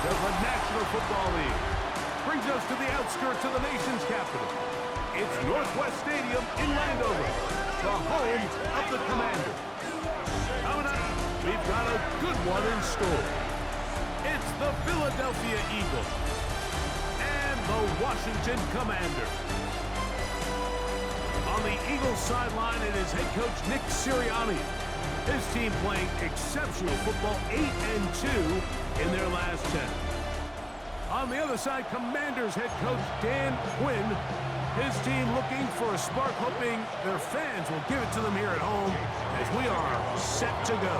of the National Football League. Brings us to the outskirts of the nation's capital. It's Northwest Stadium in Landover, the home of the Commanders. Coming up, we've got a good one in store. It's the Philadelphia Eagles and the Washington Commanders. On the Eagles sideline, it is head coach Nick Sirianni. His team playing exceptional football, 8-2 in their last 10. On the other side, Commanders head coach Dan Quinn. His team looking for a spark, hoping their fans will give it to them here at home as we are set to go.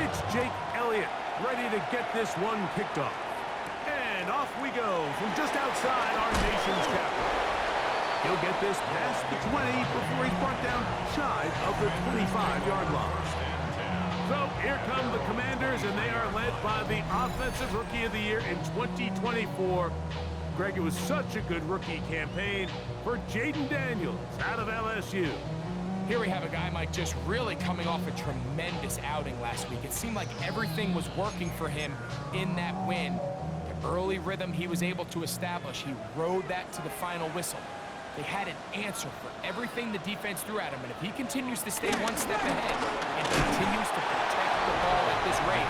It's Jake Elliott ready to get this one kicked off. And off we go from just outside our nation's capital. He'll get this past the 20 before he's brought down shy of the 25-yard line. So here come the Commanders, and they are led by the Offensive Rookie of the Year in 2024. Greg, it was such a good rookie campaign for Jaden Daniels out of LSU. Here we have a guy, Mike, just really coming off a tremendous outing last week. It seemed like everything was working for him in that win. The early rhythm he was able to establish, he rode that to the final whistle. They had an answer for everything the defense threw at him, and if he continues to stay one step ahead and continues to protect the ball at this rate,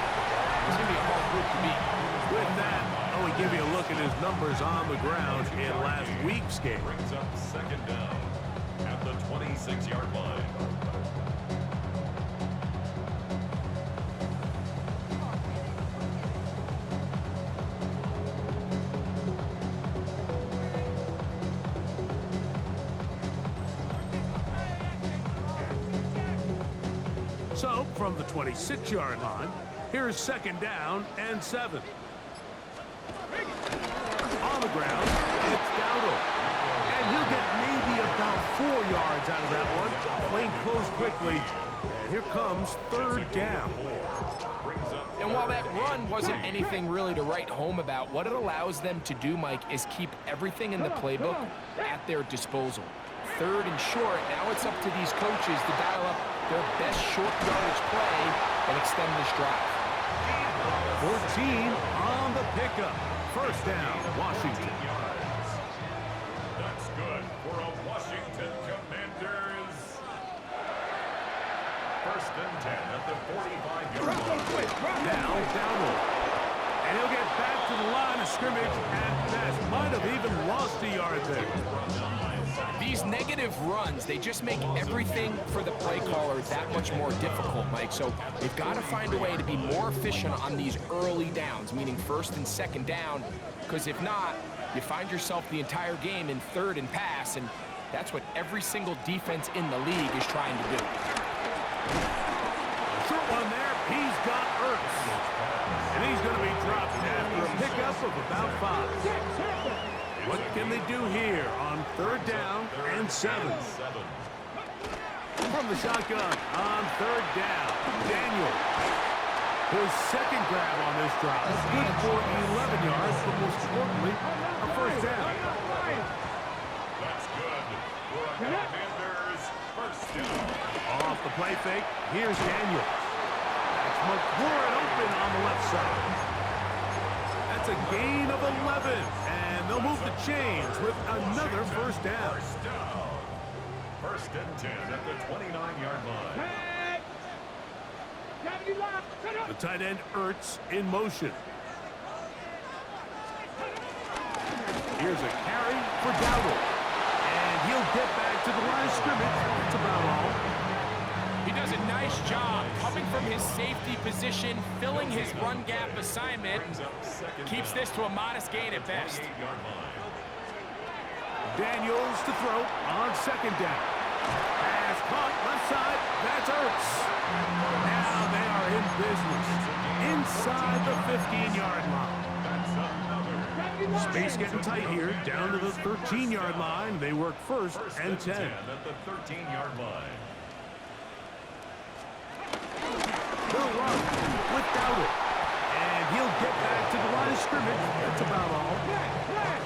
it's going to be a hard group to beat. With that, we give you a look at his numbers on the ground in last week's game. Brings up second down at the 26-yard line. So, from the 26-yard line, here's second down and 7. On the ground, it's Dowdle. And he'll get maybe about 4 yards out of that one. Playing close quickly. And here comes third down. And while that run wasn't anything really to write home about, what it allows them to do, Mike, is keep everything in the playbook at their disposal. Third and short, now it's up to these coaches to dial up their best short yardage play and extend this drive. 14 on the pickup. First down, Washington. That's good for a Washington Commanders. First and 10 at the 45-yard line. Now, Dowdle. And he'll get back to the line of scrimmage at best. Might have even lost a yard there. These negative runs, they just make everything for the play caller that much more difficult, Mike. So they've got to find a way to be more efficient on these early downs, meaning first and second down, because if not, you find yourself the entire game in third and pass, and that's what every single defense in the league is trying to do. Short one there, he's got Ertz. And he's going to be dropped after a pickup of about 5. What can they do here on third down and 7? From the shotgun on third down, Daniel. His second grab on this drive. Good for 11 yards, but most importantly, a first down. That's good for a Commanders first down. Off the play fake, here's Daniel. That's McLaurin open on the left side. That's a gain of 11, and they'll move the chains with another first down. First and 10 at the 29-yard line. The tight end Ertz in motion. Here's a carry for Dowdle. And he'll get back to the line of scrimmage. That's about all. He does a nice job coming from his safety position, filling his run gap assignment. Keeps this to a modest gain at best. Daniels to throw on second down. Pass caught left side. That's Ertz. Now they are in business inside the 15-yard line. Space getting tight here. Down to the 13-yard line. They work first and 10. At the 13-yard line. They'll run with Dowdle. And he'll get back to the line of scrimmage. That's about all.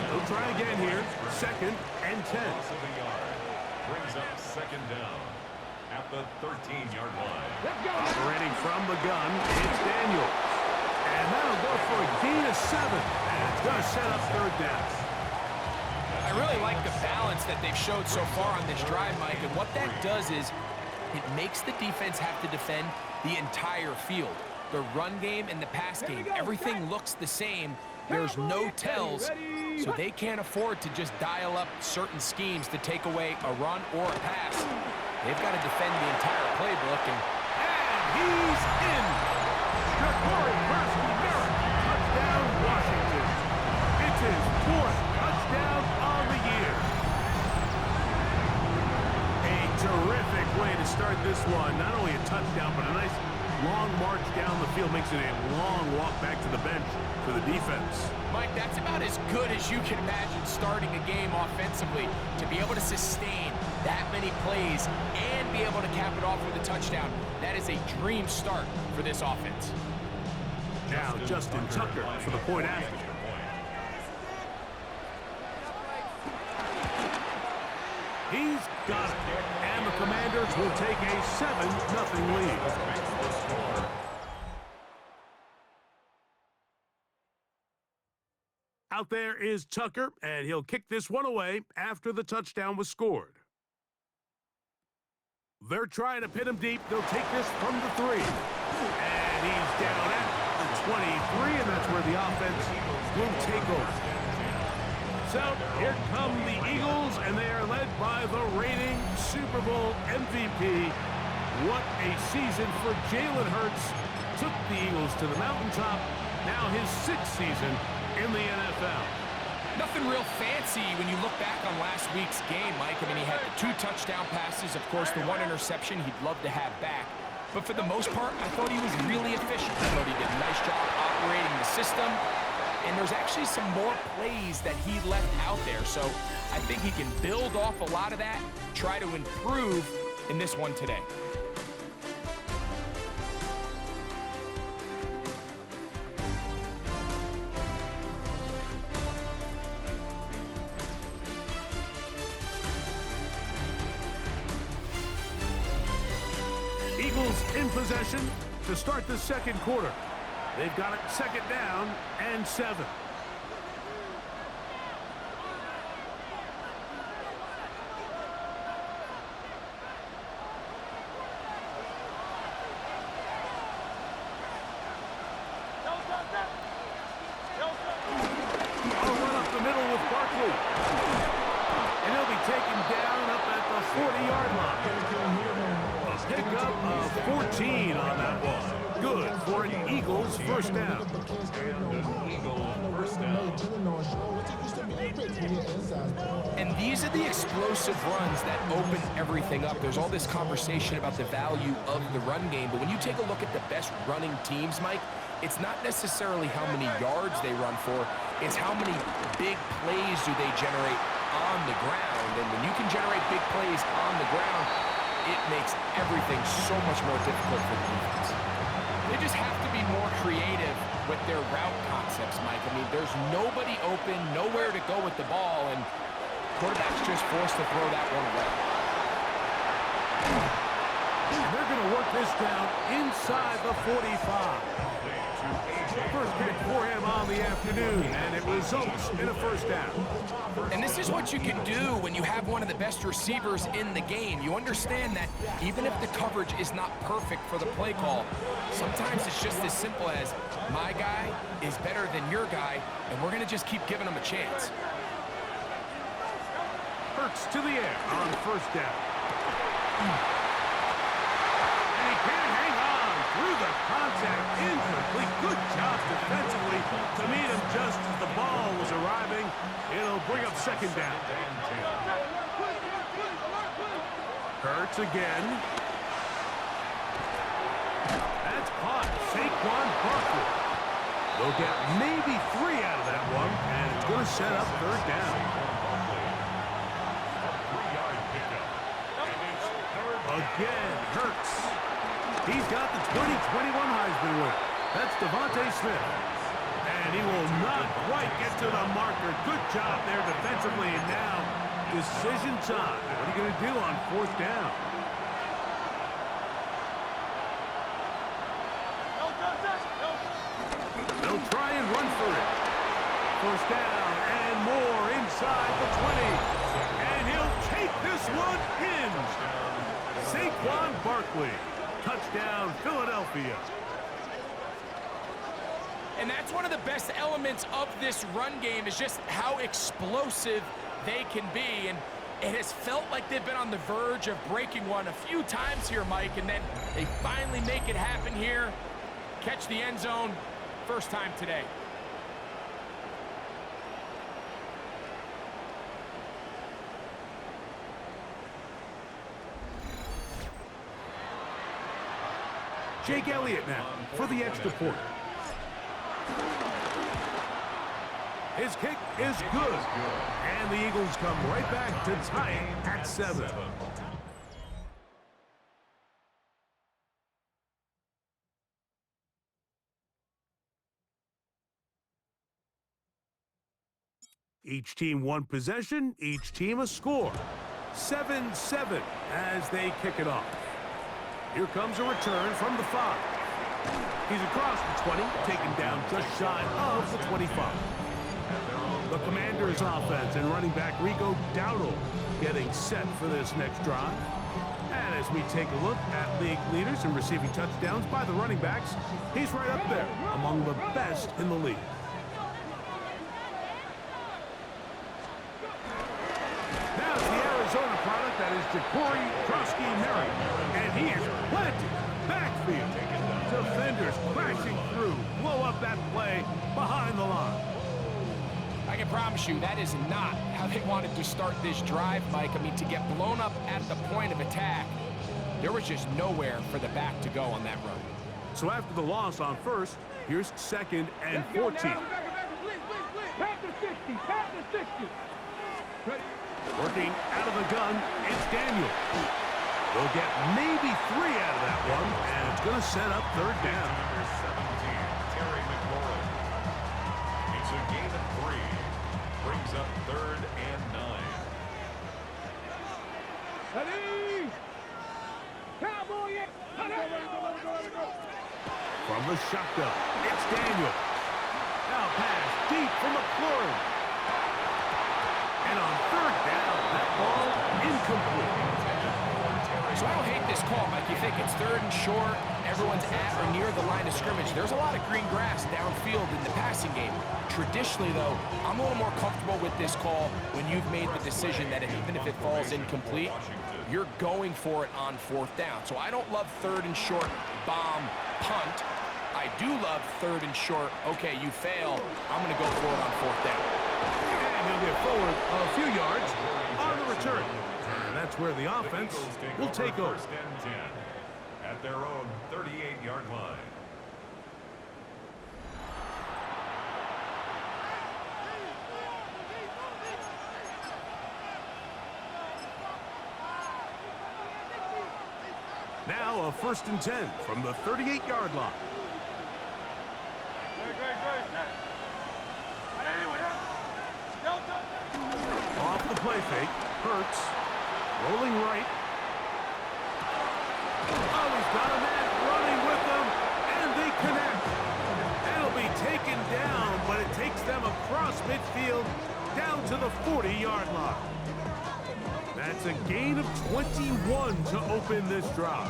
They'll try again here. Second and 10. Brings up second down at the 13-yard line. Operating from the gun, it's Daniel. And that'll go for a gain of 7. And it's going to set up third down. I really like the balance that they've showed so far on this drive, Mike, and what that does is it makes the defense have to defend the entire field. The run game and the pass game, everything looks the same. There's no tells, so they can't afford to just dial up certain schemes to take away a run or a pass. They've got to defend the entire playbook, and he's in. Shakari Merrick, touchdown Washington. It's his 4th touchdown on the year. A terrific way to start this one. Not only a touchdown, but a nice long march down the field. Makes it a long walk back to the bench for the defense. Mike, that's about as good as you can imagine starting a game offensively. To be able to sustain that many plays and be able to cap it off with a touchdown, that is a dream start for this offense. Now Justin Tucker for the point after. He's got it. And the Commanders will take a 7-0 lead. Out there is Tucker, and he'll kick this one away after the touchdown was scored. They're trying to pin him deep. They'll take this from the 3. And he's down at the 23, and that's where the offense will take over. So here come the Eagles, and they are led by the reigning Super Bowl MVP. What a season for Jalen Hurts. Took the Eagles to the mountaintop. Now his 6th season in the NFL. Nothing real fancy when you look back on last week's game, Mike. I mean, he had the 2 touchdown passes, of course, the 1 interception he'd love to have back. But for the most part, I thought he was really efficient. I thought he did a nice job operating the system. And there's actually some more plays that he left out there. So I think he can build off a lot of that, try to improve in this one today. Eagles in possession to start the second quarter. They've got it 2nd down and 7. I'll run up the middle with Barkley. And he'll be taken down up at the 40-yard line. A pickup of 14 on that one. Good for an Eagles first down. And these are the explosive runs that open everything up. There's all this conversation about the value of the run game, but when you take a look at the best running teams, Mike, it's not necessarily how many yards they run for, it's how many big plays do they generate on the ground. And when you can generate big plays on the ground, it makes everything so much more difficult for the defense. They just have to be more creative with their route concepts, Mike. I mean, there's nobody open, nowhere to go with the ball, and quarterback's just forced to throw that one away. They're going to work this down inside the 45. First pick for him on the afternoon, and it results in a first down. And this is what you can do when you have one of the best receivers in the game. You understand that even if the coverage is not perfect for the play call, sometimes it's just as simple as my guy is better than your guy, and we're going to just keep giving him a chance. Hurts to the air on first down. And he can't hang on through the contact. Incomplete. Good job defensively to meet him just as the ball was arriving. It'll bring up second down. Hurts again. That's caught. Saquon Barkley. They'll get maybe 3 out of that one, and it's going to set up third down. Again, Hurts. He's got the 2021 Heisman winner. That's Devontae Smith. And he will not quite get to the marker. Good job there defensively, and now decision time. What are you going to do on fourth down? First down and more inside the 20. And he'll take this one in. Saquon Barkley. Touchdown, Philadelphia. And that's one of the best elements of this run game is just how explosive they can be. And it has felt like they've been on the verge of breaking one a few times here, Mike, and then they finally make it happen here. Catch the end zone, first time today. Jake Elliott now for the extra point. His kick is good. And the Eagles come right back to tie it at 7. Each team one possession, each team a score. 7-7 as they kick it off. Here comes a return from the 5. He's across the 20, taken down just shy of the 25. The Commanders' offense and running back Rico Dowdle getting set for this next drive. And as we take a look at league leaders in receiving touchdowns by the running backs, he's right up there among the best in the league. Now it's the Arizona product that is Ja'Cory Krosky-Mary, and he is planted backfield. Defenders crashing through, blow up that play behind the line. I can promise you that is not how they wanted to start this drive, Mike. I mean, to get blown up at the point of attack, there was just nowhere for the back to go on that run. So after the loss on first, here's 2nd and 14. Tap the 60, tap the 60. Working out of the gun, it's Daniel. They'll get maybe 3 out of that one, and it's going to set up 3rd down. Number 17, Terry McLaurin. It's a gain of 3. Brings up 3rd and 9. Ready? Cowboy! From the shotgun, it's Daniel. Now pass deep from McLaurin. And on 3rd down, that ball incomplete. So I don't hate this call, Mike. You think it's 3rd and short, everyone's at or near the line of scrimmage. There's a lot of green grass downfield in the passing game. Traditionally, though, I'm a little more comfortable with this call when you've made the decision that even if it falls incomplete, you're going for it on 4th down. So I don't love 3rd and short, bomb, punt. I do love 3rd and short, okay, you fail, I'm going to go for it on 4th down. And he'll get forward a few yards on the return. And that's where the offense will take over. 1st and 10 at their own 38-yard line. Now a 1st and 10 from the 38-yard line. Off the play fake, Hurts, rolling right. Oh, he's got a man running with them, and they connect. That'll be taken down, but it takes them across midfield down to the 40-yard line. That's a gain of 21 to open this drive.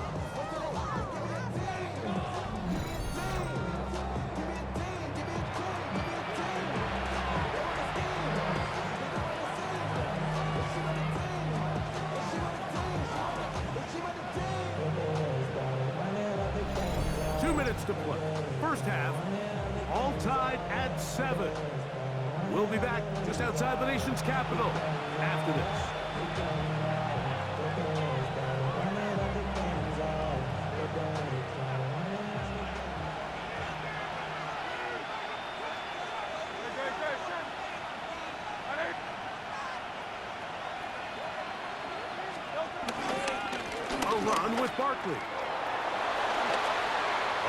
To play. First half, all tied at 7. We'll be back just outside the nation's capital after this. A run with Barkley.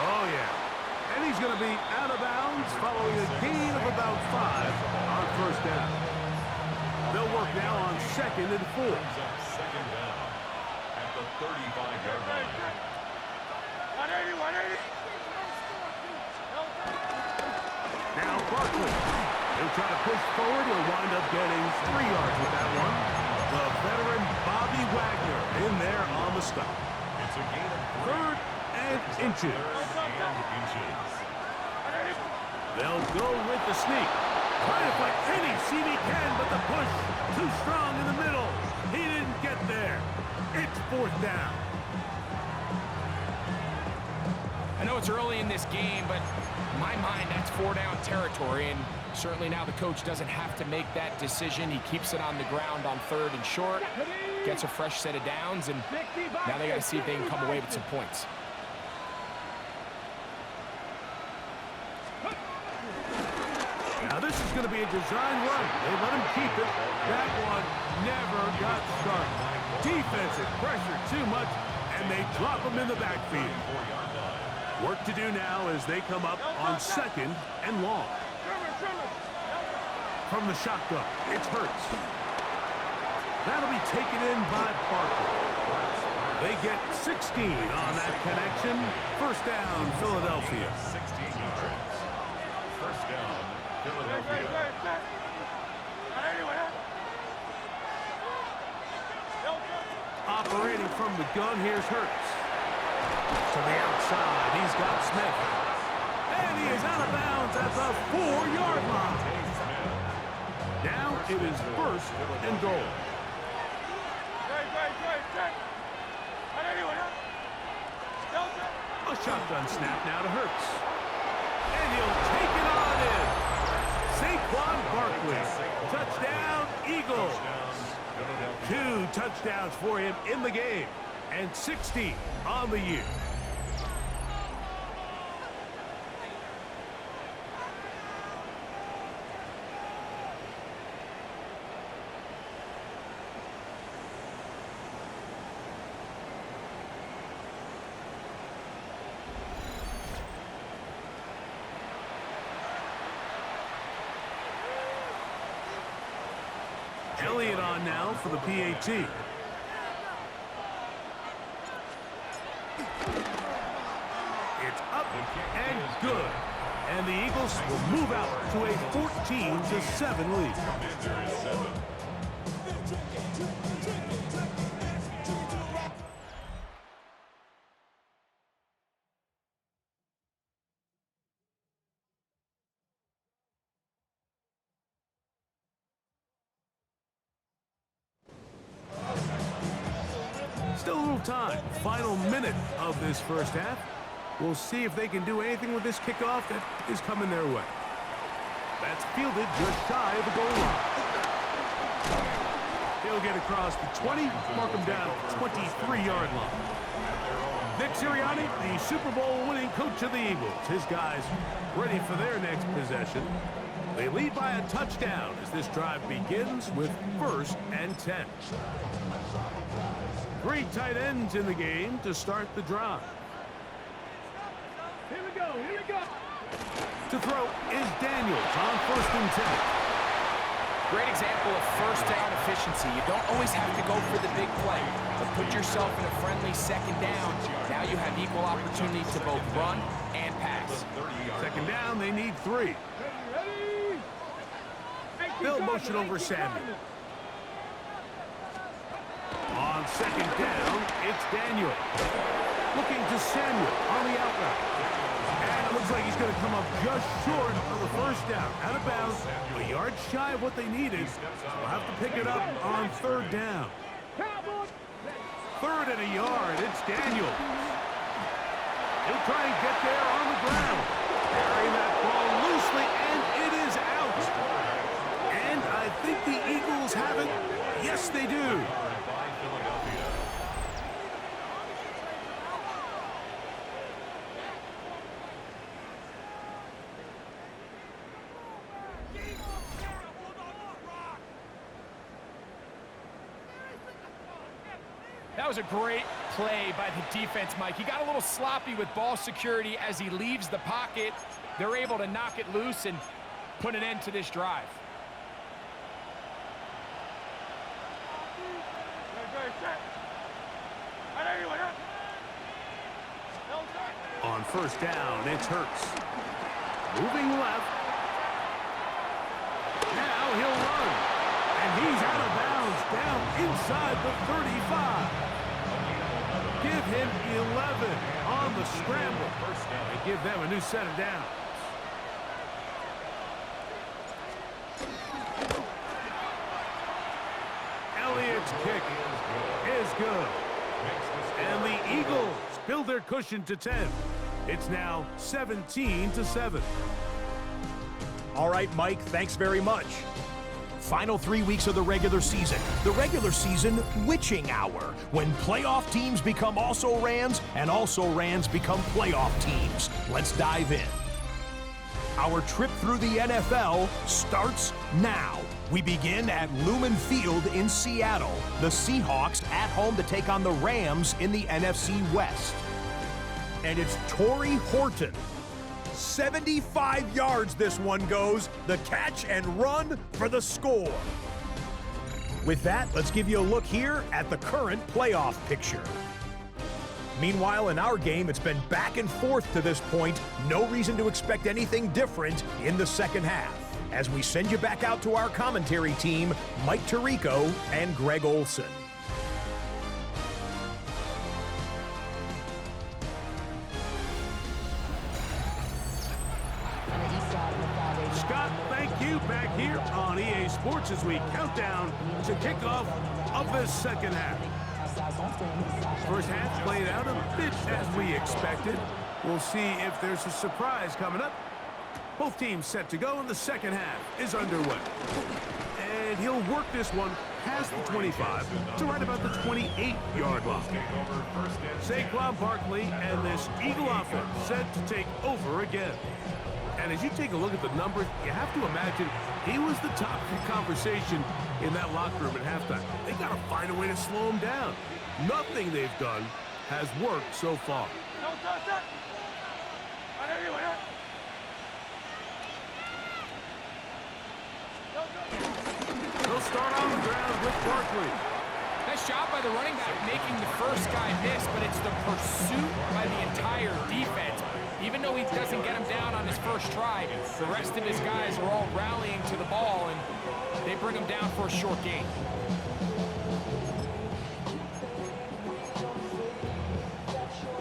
Oh, yeah. And he's going to be out of bounds following a gain of about 5 on 1st down. They'll work now on 2nd and 4. 2nd down at the 35-yard line. 180, 180. Now Barkley. He'll try to push forward. He'll wind up getting 3 yards with that one. The veteran Bobby Wagner in there on the stop. It's a gain of 3. 3rd and inches. They'll go with the sneak. Trying to fight any seam he can, but the push too strong in the middle. He didn't get there. It's 4th down. I know it's early in this game, but in my mind, that's 4-down territory, and certainly now the coach doesn't have to make that decision. He keeps it on the ground on 3rd and short, gets a fresh set of downs, and now they got to see if they can come away with some points. Now this is going to be a design run. They let him keep it. That one never got started. Defensive pressure too much, and they drop him in the backfield. Work to do now as they come up on 2nd and long. From the shotgun, it's Hurts. That'll be taken in by Barker. They get 16 on that connection. 1st down, Philadelphia. 16 yards. 1st down, Philadelphia. Operating from the gun, here's Hurts. To the outside, he's got Smith. And he is out of bounds at the 4-yard line. Now it is 1st and goal. A shotgun snap now to Hurts. And he'll take it on in. Saquon Barkley. Touchdown, Eagles. 2 touchdowns for him in the game. And 60 on the year. Elliott on now for the PAT. It's up and good. And the Eagles will move out to a 14-7 lead. Commander is 7. Still a little time. Final minute of this 1st half. We'll see if they can do anything with this kickoff that is coming their way. That's fielded just shy of the goal line. He'll get across the 20, mark him down at the 23-yard line. Nick Sirianni, the Super Bowl winning coach of the Eagles. His guys ready for their next possession. They lead by a touchdown as this drive begins with 1st and 10. 3 tight ends in the game to start the drive. Here we go, here we go. To throw is Daniels on 1st and 10. Great example of 1st down efficiency. You don't always have to go for the big play, but put yourself in a friendly 2nd down. Now you have equal opportunity to both run and pass. 2nd down, they need 3. They'll motion over Samuel. On 2nd down, it's Daniel. Looking to Samuel on the out route. And it looks like he's going to come up just short of the 1st down. Out of bounds, a yard shy of what they needed. We'll have to pick it up on 3rd down. 3rd and a yard, it's Daniel. He'll try and get there on the ground. Carrying that ball loosely, and it is out. And I think the Eagles have it. Yes, they do. That was a great play by the defense, Mike. He got a little sloppy with ball security as he leaves the pocket. They're able to knock it loose and put an end to this drive. On 1st down, it's Hurts. Moving left. he'll run. And he's out of bounds, down inside the 35. Give him 11 on the scramble. And give them a new set of downs. Elliott's kick is good. And the Eagles build their cushion to 10. It's now 17-7. All right, Mike, thanks very much. Final 3 weeks of the regular season. The regular season witching hour, when playoff teams become also-rans and also-rans become playoff teams. Let's dive in. Our trip through the NFL starts now. We begin at Lumen Field in Seattle. The Seahawks at home to take on the Rams in the NFC West. And it's Torrey Horton. 75 yards this one goes. The catch and run for the score. With that, let's give you a look here at the current playoff picture. Meanwhile, in our game, it's been back and forth to this point. No reason to expect anything different in the second half. As we send you back out to our commentary team, Mike Tirico and Greg Olson. Scott, thank you. Back here on EA Sports as we count down to kickoff of this second half. First half played out a bit as we expected. We'll see if there's a surprise coming up. Both teams set to go, and the second half is underway. And he'll work this one past the 25 to right about the 28-yard line. Saquon Barkley and this Eagle offense set to take over again. And as you take a look at the numbers, you have to imagine he was the topic of conversation in that locker room at halftime. They got to find a way to slow him down. Nothing they've done has worked so far. They'll start on the ground with Barkley. Nice job by the running back making the first guy miss, but it's the pursuit by the entire defense. Even though he doesn't get him down on his first try, the rest of his guys are all rallying to the ball, and they bring him down for a short gain.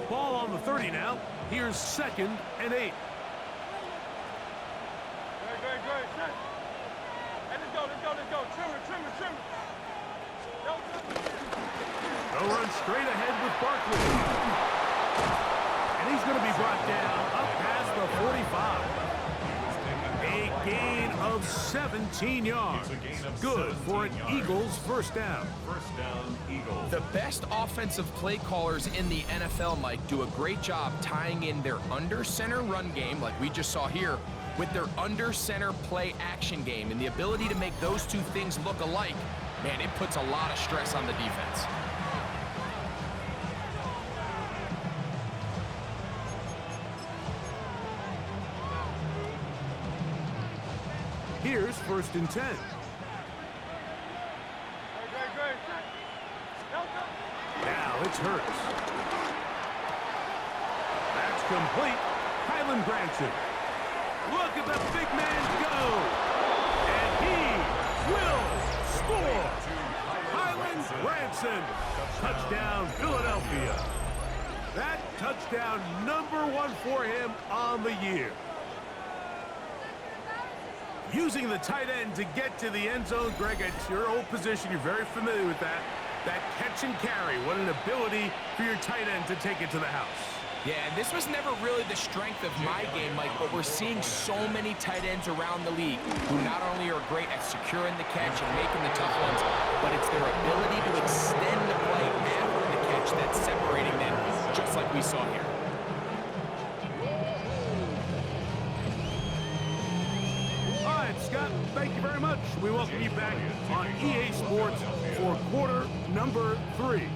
Ball on the 30 now. Here's 2nd and 8. Good. Hey, let's go. Trim it. They'll run straight ahead with Barkley. And he's going to be brought down up past the 45. A gain of 17 yards. Good for an Eagles first down. First down, Eagles. The best offensive play callers in the NFL, Mike, do a great job tying in their under-center run game, like we just saw here, with their under-center play action game. And the ability to make those two things look alike, man, it puts a lot of stress on the defense. Here's 1st and 10. Now it's Hurts. That's complete. Kylan Branson. Look at the big man go. And he will score. Kylan Branson. Touchdown, Philadelphia. That touchdown #1 for him on the year. Using the tight end to get to the end zone, Greg, it's your old position. You're very familiar with that. That catch and carry. What an ability for your tight end to take it to the house. Yeah, this was never really the strength of my game, Mike, but we're seeing so many tight ends around the league who not only are great at securing the catch and making the tough ones, but it's their ability to extend the play after the catch that's separating them, just like we saw here. All right, Scott, thank you very much. We welcome you back on EA Sports for quarter number 3.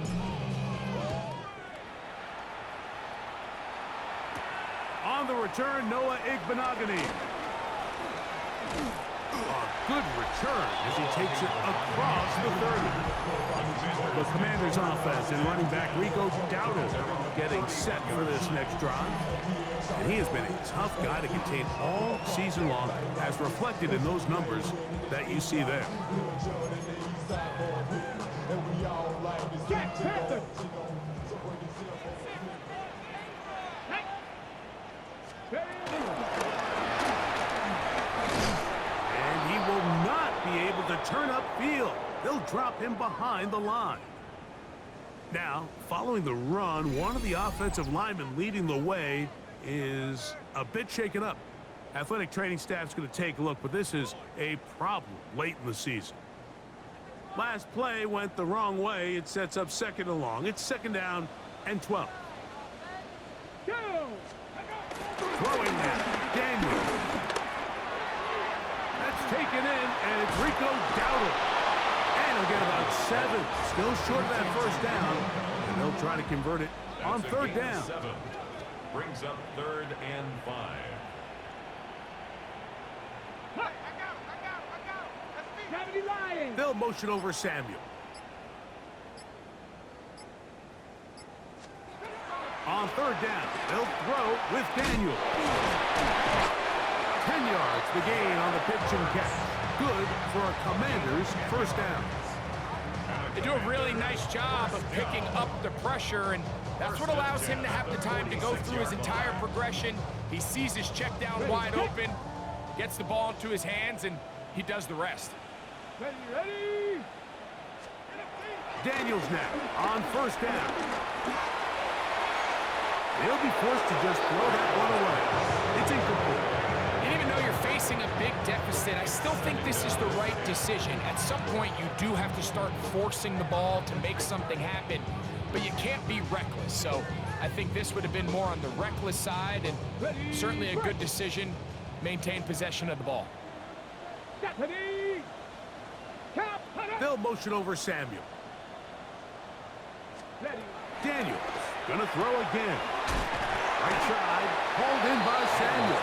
On the return, Noah Igbenogany. good return as he takes it across the 30. The Commanders' offense and running back Rico Dowdle getting set for this next drive. And he has been a tough guy to contain all season long, as reflected in those numbers that you see there. And he will not be able to turn upfield. They'll drop him behind the line. Now, following the run, one of the offensive linemen leading the way is a bit shaken up. Athletic training staff's going to take a look, but this is a problem late in the season. Last play went the wrong way. It sets up second and long. It's second down and 12. Throwing now, Daniel. That's taken in, and it's Rico Dowdle. And he'll get about 7. Still short of that first down, and they'll try to convert it on third down. 7. Brings up 3rd and 5. They'll motion over Samuel. On third down, they'll throw with Daniel. 10 yards, the gain on the pitch and catch. Good for a Commander's first down. They do a really nice job of picking up the pressure, and that's what allows him to have the time to go through his entire progression. He sees his check down wide open, gets the ball into his hands, and he does the rest. Ready? Daniels now on first down. He'll be forced to just throw that one away. It's incomplete. And even though you're facing a big deficit, I still think this is the right decision. At some point, you do have to start forcing the ball to make something happen, but you can't be reckless. So I think this would have been more on the reckless side, and certainly a good decision. Maintain possession of the ball. They'll motion over Samuel. Daniels gonna throw again. Right side, hauled in by Samuel.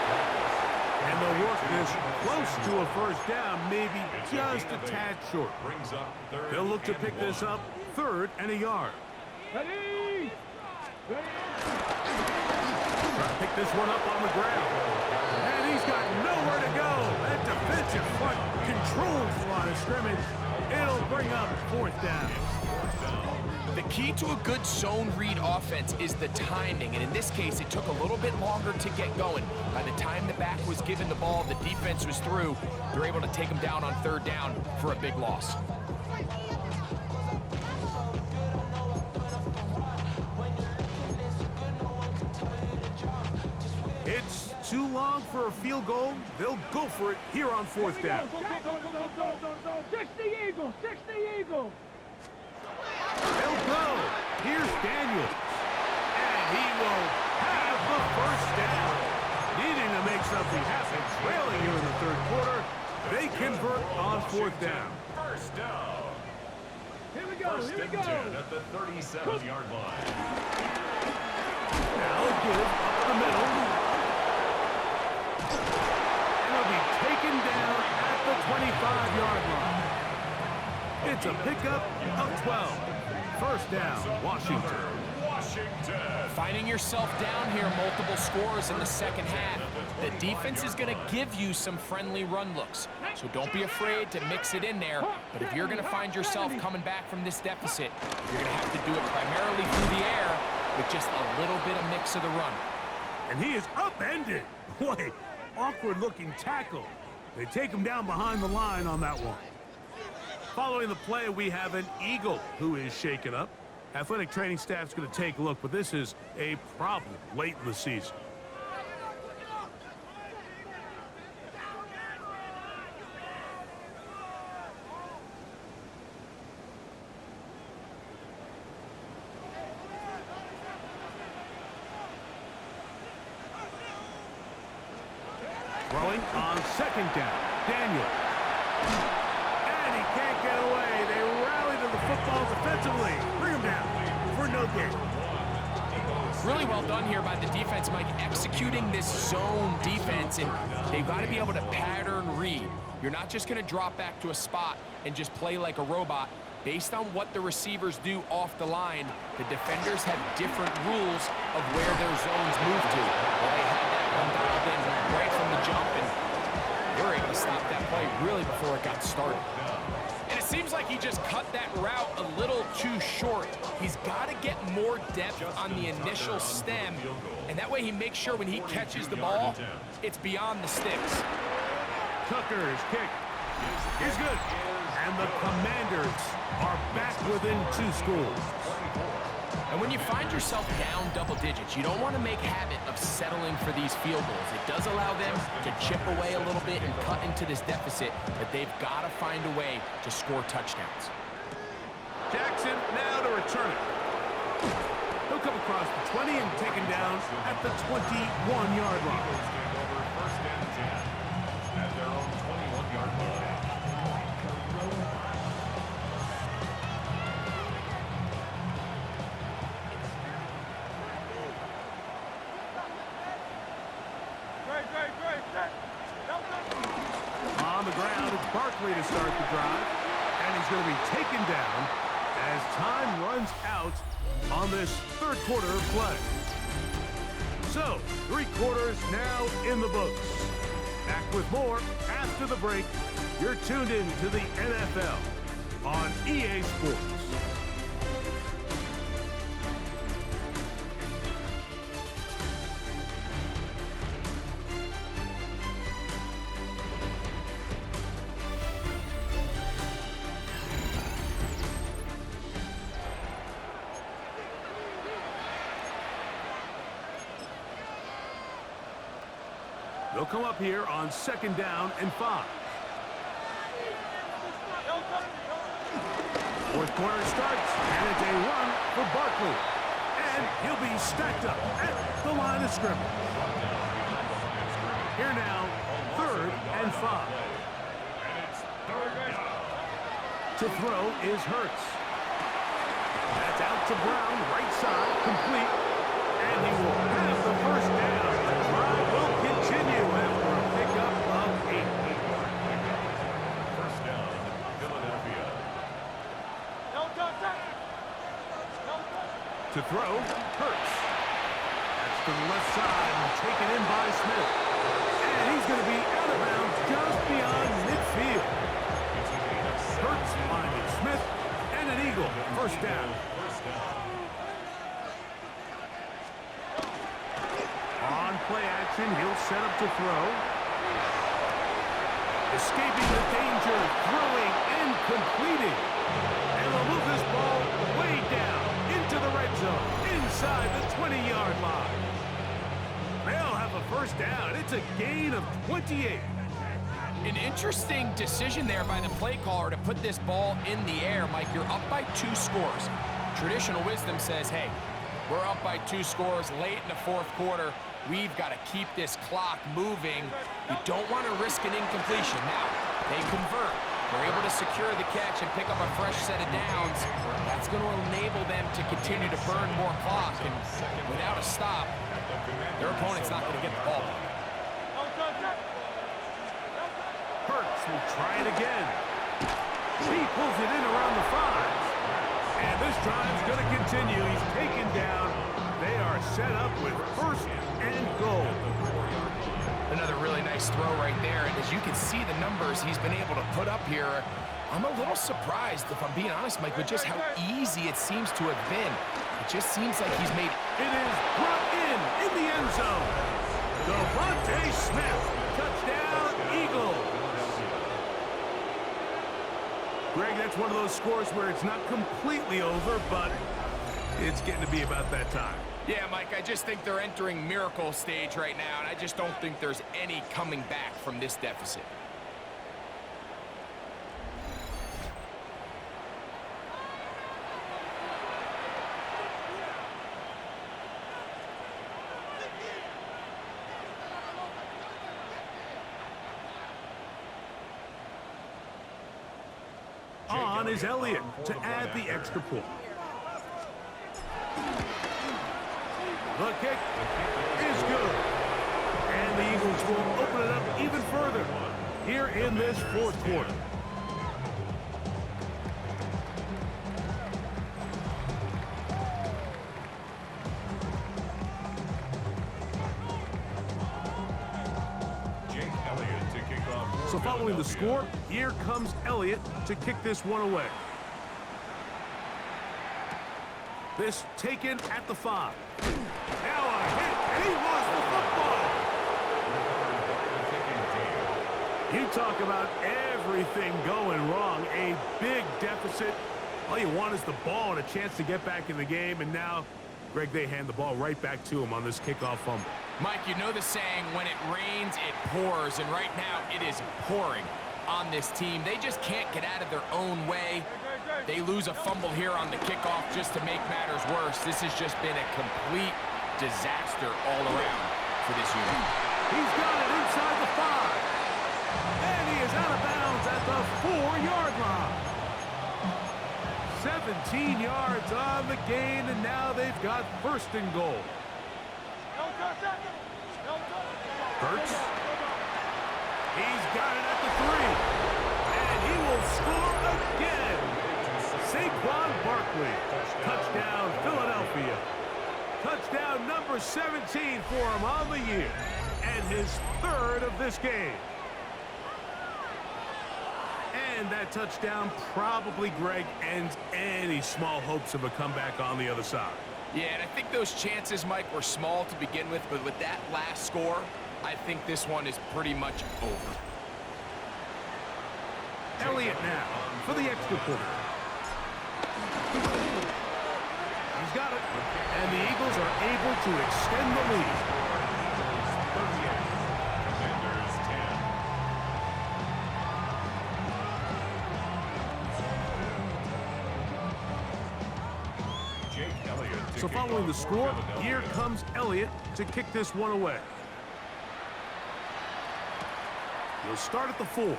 And they'll work this close to a first down, maybe just a tad short. Brings up 3rd. They'll look to pick this up 3rd and a yard. Ready? Try to pick this one up on the ground. And he's got nowhere to go. That defensive front controls the line of scrimmage. It'll bring up 4th down. The key to a good zone read offense is the timing, and in this case, it took a little bit longer to get going. By the time the back was given the ball, the defense was through. They're able to take him down on 3rd down for a big loss. It's too long for a field goal. They'll go for it here on 4th down. Go. 60 Eagles, 60 Eagles. They'll go. Here's Daniels. And he will have the first down. Needing to make something happen. Trailing here in the 3rd quarter. They convert on 4th down. First down. Here we go, First here we and go. 10 at the 37-yard line. Now give up the middle. And he'll be taken down at the 25-yard line. It's a pickup of 12. First down, Washington. Finding yourself down here, multiple scores in the second half. The defense is going to give you some friendly run looks, so don't be afraid to mix it in there. But if you're going to find yourself coming back from this deficit, you're going to have to do it primarily through the air with just a little bit of mix of the run. And he is upended. Boy, awkward-looking tackle. They take him down behind the line on that one. Following the play, we have an Eagle who is shaken up. Athletic training staff's going to take a look, but this is a problem late in the season. Throwing on 2nd down, Daniel. And he can't get away. They rally to the football defensively. Bring him down for no gain. Really well done here by the defense, Mike, executing this zone defense, and they've got to be able to pattern read. You're not just going to drop back to a spot and just play like a robot. Based on what the receivers do off the line, the defenders have different rules of where their zones move to. Well, they had that one dialed in right from the jump, and they were able to stop that play really before it got started. And it seems like he just cut that route a little too short. He's got to get more depth on the initial stem, and that way he makes sure when he catches the ball, it's beyond the sticks. Tucker's kick is good. And the Commanders are back within 2 scores. And when you find yourself down double digits, you don't want to make habit of settling for these field goals. It does allow them to chip away a little bit and cut into this deficit, but they've got to find a way to score touchdowns. Jackson now to return it. He'll come across the 20 and taken down at the 21-yard line. First and 10 at their own 21-yard line. On the ground, it's Barkley to start the drive. And he's going to be taken down as time runs out on this third quarter of play. So, 3 quarters now in the books. Back with more after the break. You're tuned in to the NFL on EA Sports. They'll come up here on 2nd down and 5. Fourth quarter starts, and it's a run for Barkley. And he'll be stacked up at the line of scrimmage. Here now, 3rd and 5. To throw is Hurts. That's out to Brown, right side, complete. And he will have the first down. The drive will continue after a pickup of 8. First down, Philadelphia. To throw, Hurts. That's to the left side and taken in by Smith. And he's going to be out of bounds just beyond midfield. Hurts finding Smith and an Eagle. First down. On play action, he'll set up to throw. Escaping the danger, throwing and completing. And they'll move this ball way down into the red zone, inside the 20-yard line. They'll have a first down. It's a gain of 28. An interesting decision there by the play caller to put this ball in the air. Mike, you're up by 2 scores. Traditional wisdom says, hey, we're up by 2 scores late in the 4th quarter. We've got to keep this clock moving. You don't want to risk an incompletion. Now, they convert. They're able to secure the catch and pick up a fresh set of downs. That's going to enable them to continue to burn more clock. And without a stop, their opponent's not going to get the ball back. Hurts will try it again. He pulls it in around the 5. And this drive's going to continue. He's taken down. They are set up with 1st and goal. Another really nice throw right there. And as you can see the numbers he's been able to put up here, I'm a little surprised, if I'm being honest, Mike, with just how easy it seems to have been. It just seems like he's made... It is brought in the end zone. Devontae Smith. Touchdown, Eagles. Greg, that's one of those scores where it's not completely over, but it's getting to be about that time. Yeah, Mike, I just think they're entering miracle stage right now, and I just don't think there's any coming back from this deficit. On is Elliott to add the extra point. The kick is good. And the Eagles will open it up even further. here in this fourth quarter. So following the score, here comes Elliott to kick this one away. This taken at the 5. Now a hit, and he lost the football. You talk about everything going wrong. A big deficit. All you want is the ball and a chance to get back in the game, and now, Greg, they hand the ball right back to him on this kickoff fumble. Mike, you know the saying, when it rains, it pours, and right now it is pouring on this team. They just can't get out of their own way. They lose a fumble here on the kickoff just to make matters worse. This has just been a complete disaster all around for this unit. He's got it inside the 5. And he is out of bounds at the 4-yard line. 17 yards on the gain, and now they've got first and goal. Hurts. He's got it at the 3. And he will score again. Saquon Barkley. Touchdown, Philadelphia. Touchdown number 17 for him on the year. And his 3rd of this game. And that touchdown probably, Greg, ends any small hopes of a comeback on the other side. Yeah, and I think those chances, Mike, were small to begin with, but with that last score, I think this one is pretty much over. Elliott now for the extra point. He's got it. And the Eagles are able to extend the lead. So following the score, here comes Elliott to kick this one away. He'll start at the 4.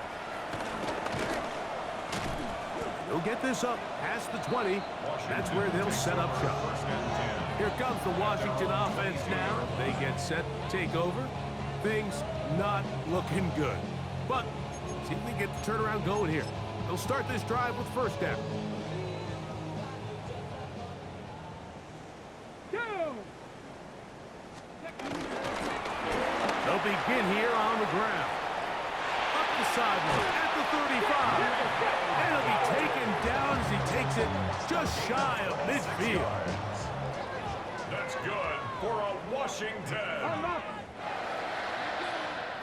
He'll get this up past the 20. That's where they'll set up shop. Here comes the Washington offense now. They get set, take over. Things not looking good. But see if we can get the turnaround going here. They'll start this drive with first down. They'll begin here on the ground. Up the sideline at the 35. And he'll be taken down as he takes it just shy of midfield. That's good for a Washington.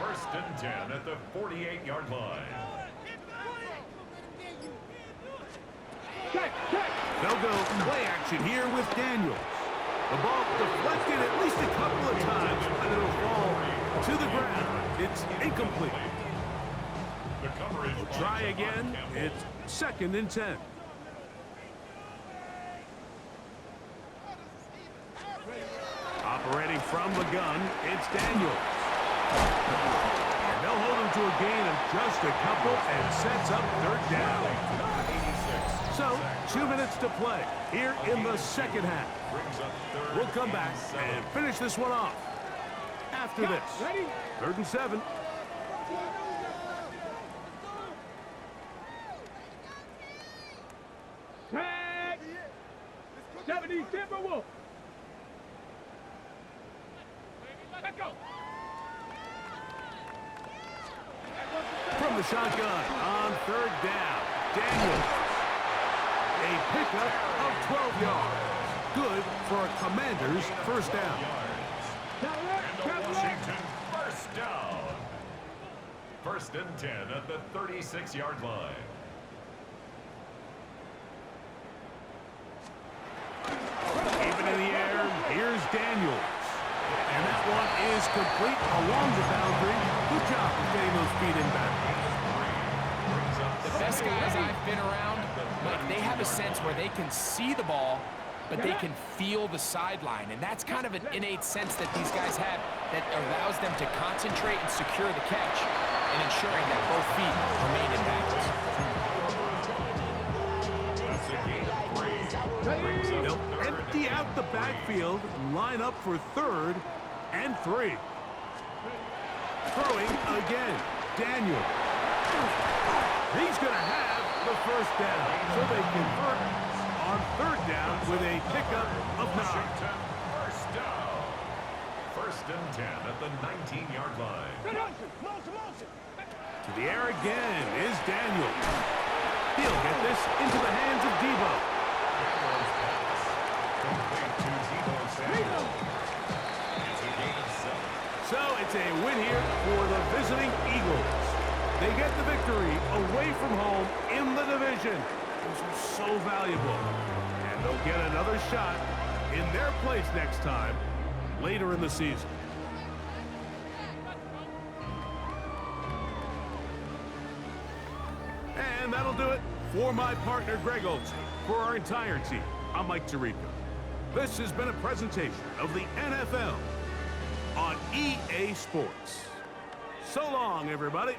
First and 10 at the 48-yard line. They'll go play action here with Daniels. The ball deflected at least a couple of times, and it'll fall to the ground. It's incomplete. We'll try again. It's 2nd and 10. Operating from the gun, it's Daniels. And they'll hold him to a gain of just a couple and sets up 3rd down. So, 2 minutes to play here in the second half. We'll come back and finish this one off after this. 3rd and 7. Tag! 70 Timberwolves. Let's go. From the shotgun on 3rd down, Daniels. A pickup of 12 yards. Good for a Commander's first down. And the Washington first down. 1st and 10 at the 36-yard line. Even in the air, here's Daniels. And that one is complete along the boundary. Good job of getting those feet in back. The best guys I've been around, Mike, they have a sense where they can see the ball, but they can feel the sideline. And that's kind of an innate sense that these guys have that allows them to concentrate and secure the catch and ensuring that both feet remain in balance. That's a gain of 3. They'll empty out the backfield and line up for 3rd and 3. Throwing again, Daniel. He's going to have the first down. So they convert on third down with a pickup of 9. Washington, first down. First and 10 at the 19-yard line. To the air again is Daniel. He'll get this into the hands of Debo. Complete to Debo Samuel. It's a gain of 7. So it's a win here for the visiting Eagles. They get the victory away from home in the division. Those are so valuable. And they'll get another shot in their place next time later in the season. And that'll do it for my partner, Greg Olsen. For our entire team, I'm Mike Tirico. This has been a presentation of the NFL on EA Sports. So long, everybody.